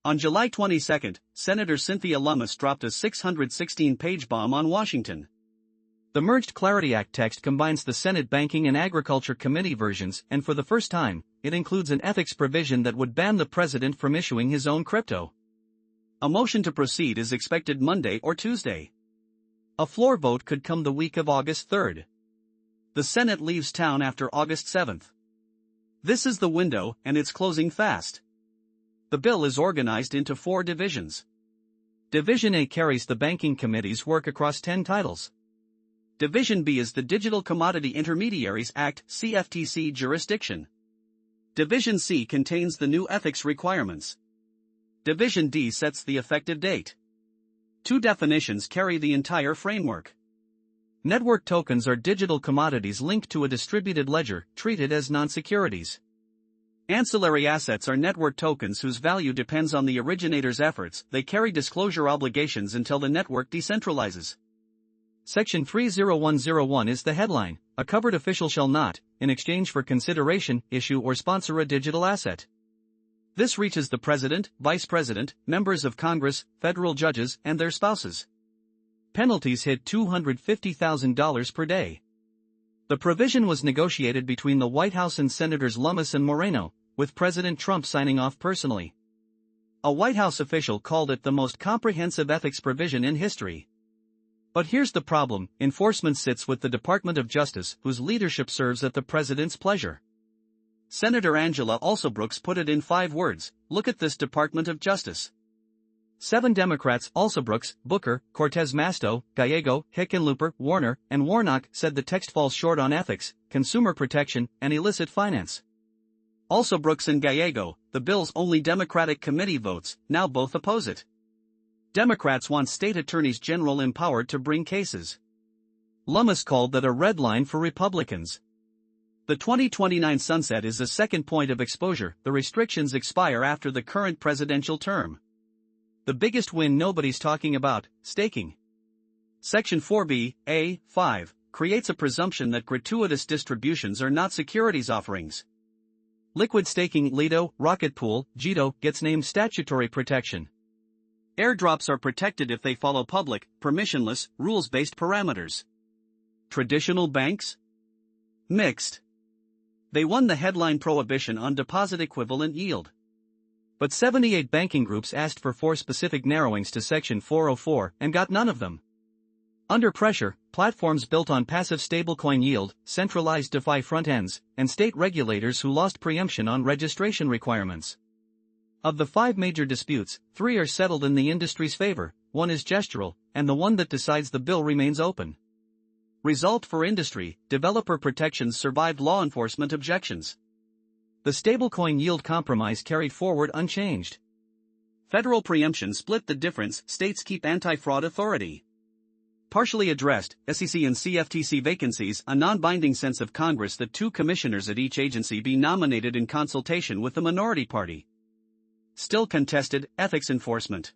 On July 22, Senator Cynthia Lummis dropped a 616-page bomb on Washington. The merged Clarity Act text combines the Senate Banking and Agriculture Committee versions, and for the first time, it includes an ethics provision that would ban the president from issuing his own crypto. A motion to proceed is expected Monday or Tuesday. A floor vote could come the week of August 3. The Senate leaves town after August 7. This is the window, and it's closing fast. The bill is organized into 4 divisions. Division A carries the Banking Committee's work across 10 titles. Division B is the Digital Commodity Intermediaries Act (CFTC) jurisdiction. Division C contains the new ethics requirements. Division D sets the effective date. 2 definitions carry the entire framework. Network tokens are digital commodities linked to a distributed ledger, treated as non-securities. Ancillary assets are network tokens whose value depends on the originator's efforts. They carry disclosure obligations until the network decentralizes. Section 30101 is the headline: a covered official shall not, in exchange for consideration, issue or sponsor a digital asset. This reaches the president, vice president, members of Congress, federal judges, and their spouses. Penalties hit $250,000 per day. The provision was negotiated between the White House and Senators Lummis and Moreno, with President Trump signing off personally. A White House official called it the most comprehensive ethics provision in history. But here's the problem: enforcement sits with the Department of Justice, whose leadership serves at the president's pleasure. Senator Angela Alsobrooks put it in 5 words: look at this Department of Justice. 7 Democrats, Alsobrooks, Booker, Cortez Masto, Gallego, Hickenlooper, Warner, and Warnock, said the text falls short on ethics, consumer protection, and illicit finance. Alsobrooks and Gallego, the bill's only Democratic committee votes, now both oppose it. Democrats want state attorneys general empowered to bring cases. Lummis called that a red line for Republicans. The 2029 sunset is a second point of exposure. The restrictions expire after the current presidential term. The biggest win nobody's talking about: staking. Section 4B(a)(5) creates a presumption that gratuitous distributions are not securities offerings. Liquid staking, Lido, Rocket Pool, Jito, gets named statutory protection. Airdrops are protected if they follow public, permissionless, rules-based parameters. Traditional banks? Mixed. They won the headline prohibition on deposit equivalent yield. But 78 banking groups asked for 4 specific narrowings to Section 404 and got none of them. Under pressure, platforms built on passive stablecoin yield, centralized DeFi front ends, and state regulators who lost preemption on registration requirements. Of the 5 major disputes, 3 are settled in the industry's favor, 1 is gestural, and the one that decides the bill remains open. Result for industry: developer protections survived law enforcement objections. The stablecoin yield compromise carried forward unchanged. Federal preemption split the difference. States keep anti-fraud authority. Partially addressed: SEC and CFTC vacancies, a non-binding sense of Congress that 2 commissioners at each agency be nominated in consultation with the minority party. Still contested: ethics enforcement.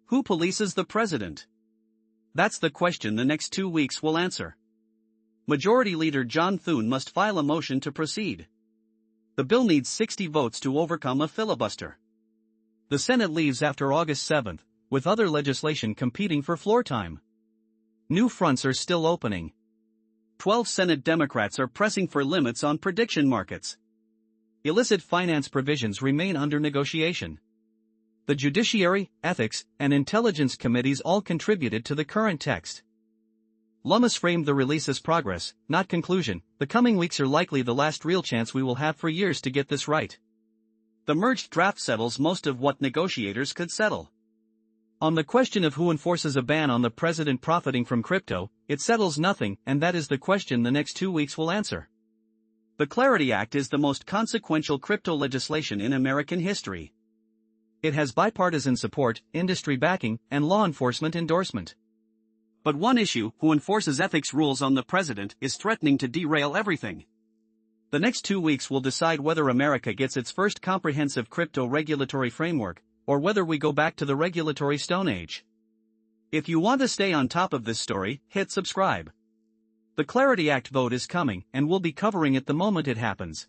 Who polices the president? That's the question the next 2 weeks will answer. Majority Leader John Thune must file a motion to proceed. The bill needs 60 votes to overcome a filibuster. The Senate leaves after August 7, with other legislation competing for floor time. New fronts are still opening. 12 Senate Democrats are pressing for limits on prediction markets. Illicit finance provisions remain under negotiation. The Judiciary, Ethics, and Intelligence Committees all contributed to the current text. Lummis framed the release as progress, not conclusion. The coming weeks are likely the last real chance we will have for years to get this right. The merged draft settles most of what negotiators could settle. On the question of who enforces a ban on the president profiting from crypto, it settles nothing, and that is the question the next 2 weeks will answer. The Clarity Act is the most consequential crypto legislation in American history. It has bipartisan support, industry backing, and law enforcement endorsement. But one issue: who enforces ethics rules on the president, is threatening to derail everything. The next 2 weeks will decide whether America gets its first comprehensive crypto regulatory framework, or whether we go back to the regulatory Stone Age. If you want to stay on top of this story, hit subscribe. The Clarity Act vote is coming, and we'll be covering it the moment it happens.